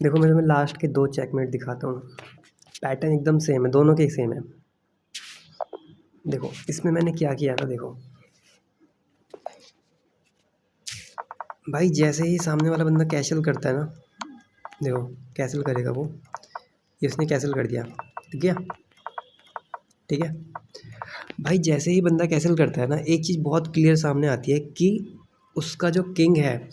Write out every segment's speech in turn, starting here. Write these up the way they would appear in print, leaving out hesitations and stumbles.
देखो मैं तुम्हें लास्ट के 2 चेकमेट दिखाता हूँ। पैटर्न एकदम सेम है, दोनों के ही सेम है। देखो इसमें मैंने क्या किया था, देखो भाई जैसे ही सामने वाला बंदा कैसल करता है ना, देखो कैसल करेगा वो, ये उसने कैसल कर दिया, ठीक है ठीक है भाई। जैसे ही बंदा कैसल करता है ना, एक चीज़ बहुत क्लियर सामने आती है कि उसका जो किंग है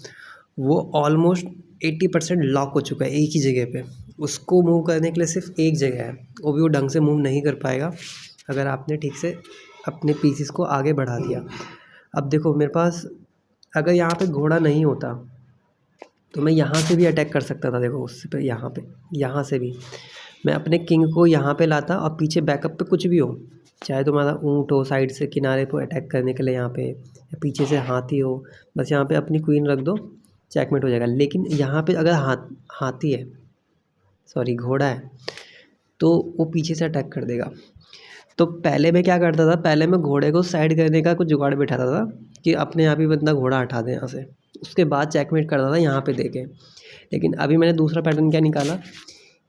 वो ऑलमोस्ट 80% लॉक हो चुका है एक ही जगह पे। उसको मूव करने के लिए सिर्फ एक जगह है, वो भी वो ढंग से मूव नहीं कर पाएगा अगर आपने ठीक से अपने पीसेस को आगे बढ़ा दिया। अब देखो मेरे पास अगर यहाँ पे घोड़ा नहीं होता तो मैं यहाँ से भी अटैक कर सकता था। देखो उससे पे यहाँ से भी मैं अपने किंग को यहाँ पे लाता और पीछे बैकअप पे कुछ भी हो, चाहे तुम्हारा ऊँट हो साइड से किनारे पे अटैक करने के लिए यहाँ पे, या पीछे से हाथी हो, बस यहाँ पे अपनी क्वीन रख दो, चेकमेट हो जाएगा। लेकिन यहाँ पे अगर हाथी है, सॉरी घोड़ा है, तो वो पीछे से अटैक कर देगा। तो पहले मैं क्या करता था, पहले मैं घोड़े को साइड करने का कुछ जुगाड़ बिठाता था कि अपने आप ही बंदा घोड़ा हटा दे यहाँ से, उसके बाद चेकमेट करता था यहाँ पे देके। लेकिन अभी मैंने दूसरा पैटर्न क्या निकाला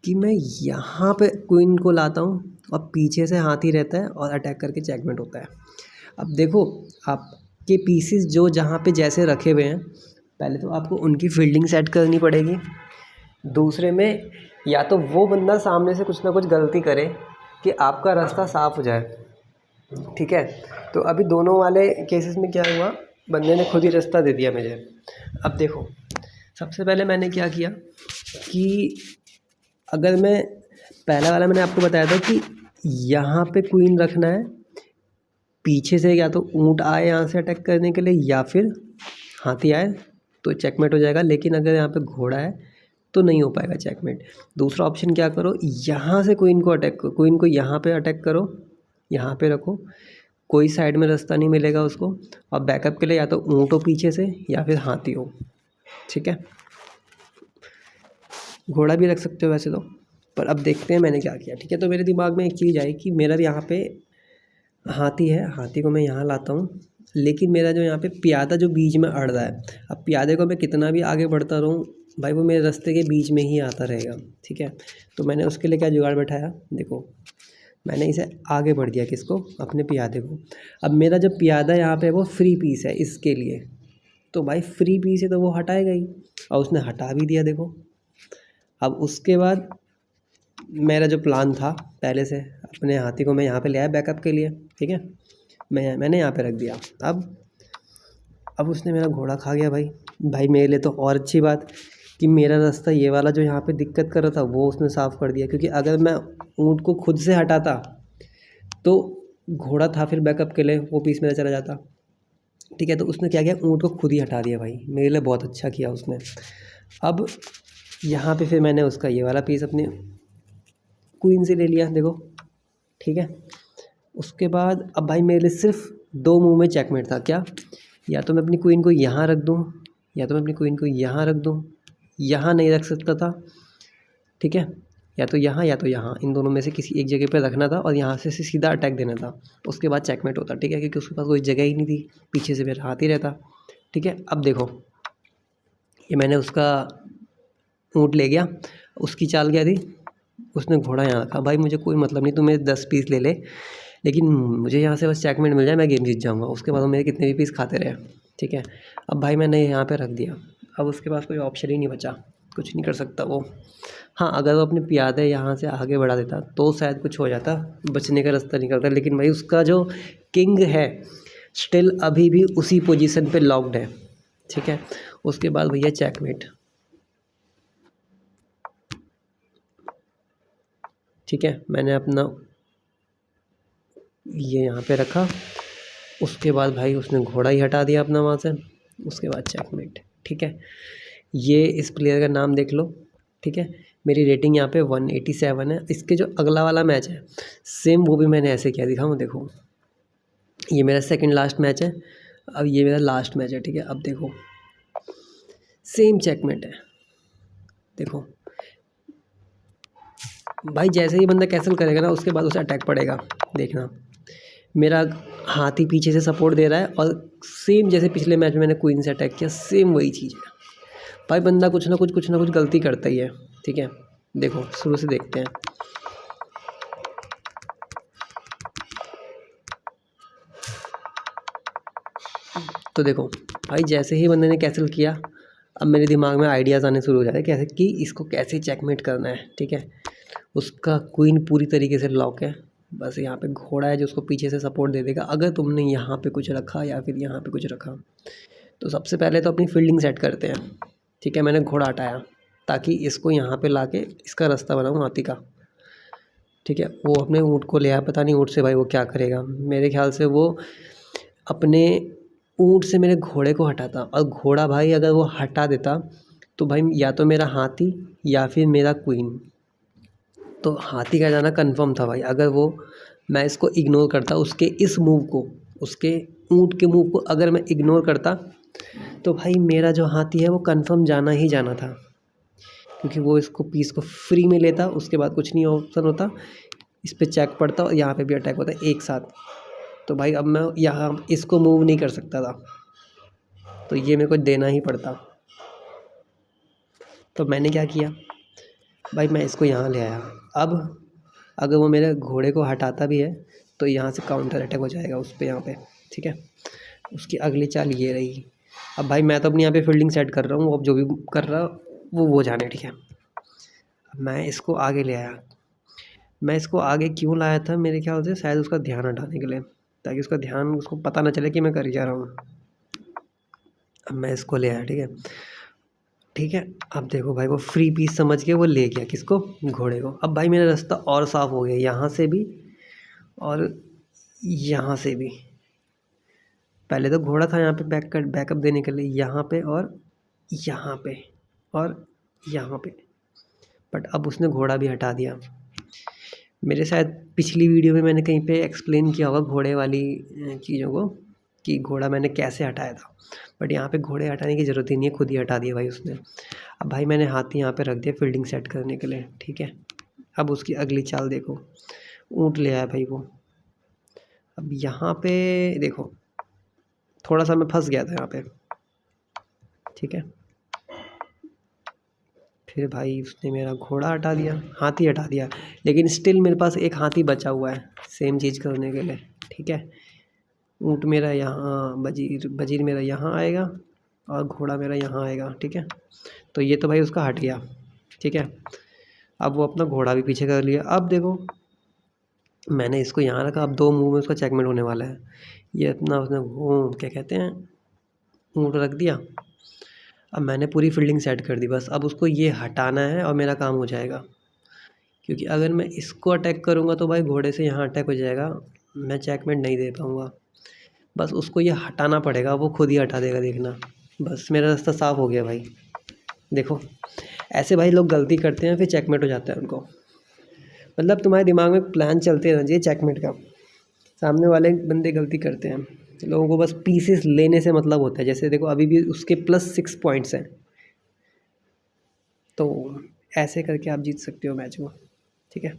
कि मैं यहाँ पे क्वीन को लाता हूँ और पीछे से हाथी रहता है और अटैक करके चेकमेट होता है। अब देखो आपके पीसेस जो जहाँ पे जैसे रखे हुए हैं, पहले तो आपको उनकी फील्डिंग सेट करनी पड़ेगी। दूसरे में या तो वो बंदा सामने से कुछ ना कुछ गलती करे कि आपका रास्ता साफ़ हो जाए, ठीक है। तो अभी दोनों वाले केसेस में क्या हुआ, बंदे ने खुद ही रास्ता दे दिया मुझे। अब देखो सबसे पहले मैंने क्या किया कि अगर मैं पहला वाला मैंने आपको बताया था कि यहाँ पे क्वीन रखना है, पीछे से या तो ऊँट आए यहाँ से अटैक करने के लिए या फिर हाथी आए तो चेकमेट हो जाएगा। लेकिन अगर यहाँ पे घोड़ा है तो नहीं हो पाएगा चेकमेट। दूसरा ऑप्शन क्या करो, यहाँ से क्वीन को अटैक करो, क्वीन को यहाँ पे अटैक करो, यहाँ पे रखो, कोई साइड में रास्ता नहीं मिलेगा उसको। और बैकअप के लिए या तो ऊँट हो पीछे से या फिर हाथी हो, ठीक है। घोड़ा भी रख सकते हो वैसे तो, पर अब देखते हैं मैंने क्या किया, ठीक है। तो मेरे दिमाग में एक चीज़ आई कि मेरा यहाँ पे हाथी है, हाथी को मैं यहाँ लाता हूँ, लेकिन मेरा जो यहाँ पे प्यादा जो बीच में अड़ रहा है, अब प्यादे को मैं कितना भी आगे बढ़ता रहूँ भाई वो मेरे रास्ते के बीच में ही आता रहेगा, ठीक है। तो मैंने उसके लिए क्या जुगाड़ बैठाया, देखो मैंने इसे आगे बढ़ दिया, किसको, अपने प्यादे को। अब मेरा जो प्यादा यहाँ पे वो फ्री पीस है इसके लिए, तो भाई फ्री पीस है तो वो हटाएगा ही, और उसने हटा भी दिया देखो। अब उसके बाद मेरा जो प्लान था पहले से, अपने हाथी को मैं यहाँ पे ले आया बैकअप के लिए, ठीक है। मैंने यहाँ पे रख दिया। अब उसने मेरा घोड़ा खा गया भाई मेरे लिए तो और अच्छी बात कि मेरा रास्ता ये वाला जो यहाँ पे दिक्कत कर रहा था वो उसने साफ़ कर दिया। क्योंकि अगर मैं ऊँट को खुद से हटाता तो घोड़ा था फिर बैकअप के लिए, वो पीस मेरा चला जाता, ठीक है। तो उसने क्या किया, ऊँट को खुद ही हटा दिया भाई, मेरे लिए बहुत अच्छा किया उसने। अब यहाँ पे फिर मैंने उसका ये वाला पीस अपने क्वीन से ले लिया, देखो ठीक है। उसके बाद अब भाई मेरे लिए सिर्फ 2 मूव में चेकमेट था, क्या, या तो मैं अपनी क्वीन को यहाँ रख दूँ या तो मैं अपनी क्वीन को यहाँ रख दूँ, यहाँ नहीं रख सकता था, ठीक है। या तो यहाँ, इन दोनों में से किसी एक जगह पे रखना था और यहाँ से सीधा अटैक देना था, उसके बाद चेकमेट होता, ठीक है। क्योंकि उसके पास कोई जगह ही नहीं थी, पीछे से मेरा हाथ ही रहता, ठीक है। अब देखो ये मैंने उसका ऊँट ले गया, उसकी चाल क्या थी, उसने घोड़ा यहाँ रखा, भाई मुझे कोई मतलब नहीं, तू मेरे 10 पीस ले ले, लेकिन मुझे यहाँ से बस चेकमेट मिल जाए, मैं गेम जीत जाऊँगा। उसके बाद वो मेरे कितने भी पीस खाते रहे, ठीक है। अब भाई मैंने यहाँ पे रख दिया, अब उसके पास कोई ऑप्शन ही नहीं बचा, कुछ नहीं कर सकता वो। हाँ अगर वो अपने प्यादे यहाँ से आगे बढ़ा देता तो शायद कुछ हो जाता, बचने का रास्ता निकलता। लेकिन भाई उसका जो किंग है स्टिल अभी भी उसी पोजीशन पे लॉक्ड है, ठीक है। उसके बाद भैया चेकमेट, ठीक है। मैंने अपना ये यहाँ पे रखा, उसके बाद भाई उसने घोड़ा ही हटा दिया अपना वहाँ से, उसके बाद चेकमेट, ठीक है। ये इस प्लेयर का नाम देख लो, ठीक है। मेरी रेटिंग यहाँ पे 187 है। इसके जो अगला वाला मैच है सेम वो भी मैंने ऐसे किया, दिखाऊँ, देखो ये मेरा सेकंड लास्ट मैच है, अब ये मेरा लास्ट मैच है, ठीक है। अब देखो सेम चेकमेट है, देखो भाई जैसे ही बंदा कैंसिल करेगा ना उसके बाद उसे अटैक पड़ेगा, देखना मेरा हाथी पीछे से सपोर्ट दे रहा है और सेम जैसे पिछले मैच में मैंने क्वीन से अटैक किया, सेम वही चीज़ है। भाई बंदा कुछ ना कुछ गलती करता ही है, ठीक है। देखो शुरू से देखते हैं। तो देखो भाई जैसे ही बंदे ने कैंसिल किया, अब मेरे दिमाग में आइडियाज़ आने शुरू हो जाते कैसे कि इसको कैसे चेकमेट करना है, ठीक है। उसका क्वीन पूरी तरीके से लॉक है, बस यहाँ पे घोड़ा है जो उसको पीछे से सपोर्ट दे देगा। अगर तुमने यहाँ पे कुछ रखा या फिर यहाँ पे कुछ रखा, तो सबसे पहले तो अपनी फील्डिंग सेट करते हैं, ठीक है। मैंने घोड़ा हटाया ताकि इसको यहाँ पे लाके इसका रास्ता बनाऊँ हाथी का, ठीक है। वो अपने ऊँट को ले आया, पता नहीं ऊँट से भाई वो क्या करेगा। मेरे ख्याल से वो अपने ऊँट से मेरे घोड़े को हटाता, और घोड़ा भाई अगर वो हटा देता तो भाई या तो मेरा हाथी या फिर मेरा क्वीन। तो हाथी का जाना कन्फर्म था भाई। अगर वो मैं इसको इग्नोर करता, उसके इस मूव को, उसके ऊँट के मूव को अगर मैं इग्नोर करता, तो भाई मेरा जो हाथी है वो कन्फर्म जाना ही जाना था, क्योंकि वो इसको पीस को फ्री में लेता, उसके बाद कुछ नहीं ऑप्शन होता, इस पर चेक पड़ता और यहाँ पे भी अटैक होता है एक साथ। तो भाई अब मैं यहाँ इसको मूव नहीं कर सकता था, तो ये मेरे को देना ही पड़ता। तो मैंने क्या किया भाई, मैं इसको यहाँ ले आया। अब अगर वो मेरे घोड़े को हटाता भी है तो यहाँ से काउंटर अटैक हो जाएगा उस पर यहाँ पे, ठीक है। उसकी अगली चाल ये रही। अब भाई मैं तो अपनी यहाँ पे फील्डिंग सेट कर रहा हूँ, अब जो भी कर रहा वो जाने, ठीक है। अब मैं इसको आगे ले आया। मैं इसको आगे क्यों लाया था, मेरे ख्याल से शायद उसका ध्यान हटाने के लिए, ताकि उसका ध्यान, उसको पता ना चले कि मैं कर ही जा रहा हूँ। अब मैं इसको ले आया, ठीक है, ठीक है। अब देखो भाई वो फ्री पीस समझ के वो ले गया किसको, घोड़े को। अब भाई मेरा रास्ता और साफ़ हो गया, यहाँ से भी और यहाँ से भी। पहले तो घोड़ा था यहाँ पे बैकअप देने के लिए, यहाँ पे और यहाँ पे और यहाँ पे, बट अब उसने घोड़ा भी हटा दिया। मेरे शायद पिछली वीडियो में मैंने कहीं पे एक्सप्लेन किया होगा घोड़े वाली चीज़ों को, कि घोड़ा मैंने कैसे हटाया था, बट यहाँ पे घोड़े हटाने की ज़रूरत ही नहीं है, खुद ही हटा दिया भाई उसने। अब भाई मैंने हाथी यहाँ पे रख दिया फील्डिंग सेट करने के लिए, ठीक है। अब उसकी अगली चाल देखो, ऊँट ले आया भाई वो। अब यहाँ पे देखो थोड़ा सा मैं फंस गया था यहाँ पे, ठीक है। फिर भाई उसने मेरा घोड़ा हटा दिया, हाथी हटा दिया, लेकिन स्टिल मेरे पास एक हाथी बचा हुआ है सेम चीज़ करने के लिए, ठीक है। ऊँट मेरा यहाँ, वजीर मेरा यहाँ आएगा और घोड़ा मेरा यहाँ आएगा, ठीक है। तो ये तो भाई उसका हट गया, ठीक है। अब वो अपना घोड़ा भी पीछे कर लिया। अब देखो मैंने इसको यहाँ रखा, अब 2 मूव में उसका चेकमेट होने वाला है। ये अपना उसने वो क्या कहते हैं, ऊँट रख दिया। अब मैंने पूरी फील्डिंग सेट कर दी, बस अब उसको ये हटाना है और मेरा काम हो जाएगा। क्योंकि अगर मैं इसको अटैक करूँगा तो भाई घोड़े से यहाँ अटैक हो जाएगा, मैं चेकमेट नहीं दे पाऊँगा। बस उसको ये हटाना पड़ेगा, वो खुद ही हटा देगा, देखना। बस मेरा रास्ता साफ़ हो गया भाई। देखो ऐसे भाई लोग गलती करते हैं, फिर चेकमेट हो जाता है उनको। मतलब तुम्हारे दिमाग में प्लान चलते रहना चाहिए चेकमेट का। सामने वाले बंदे गलती करते हैं, लोगों को बस पीसेस लेने से मतलब होता है। जैसे देखो अभी भी उसके +6 पॉइंट्स हैं, तो ऐसे करके आप जीत सकते हो मैच को, ठीक है।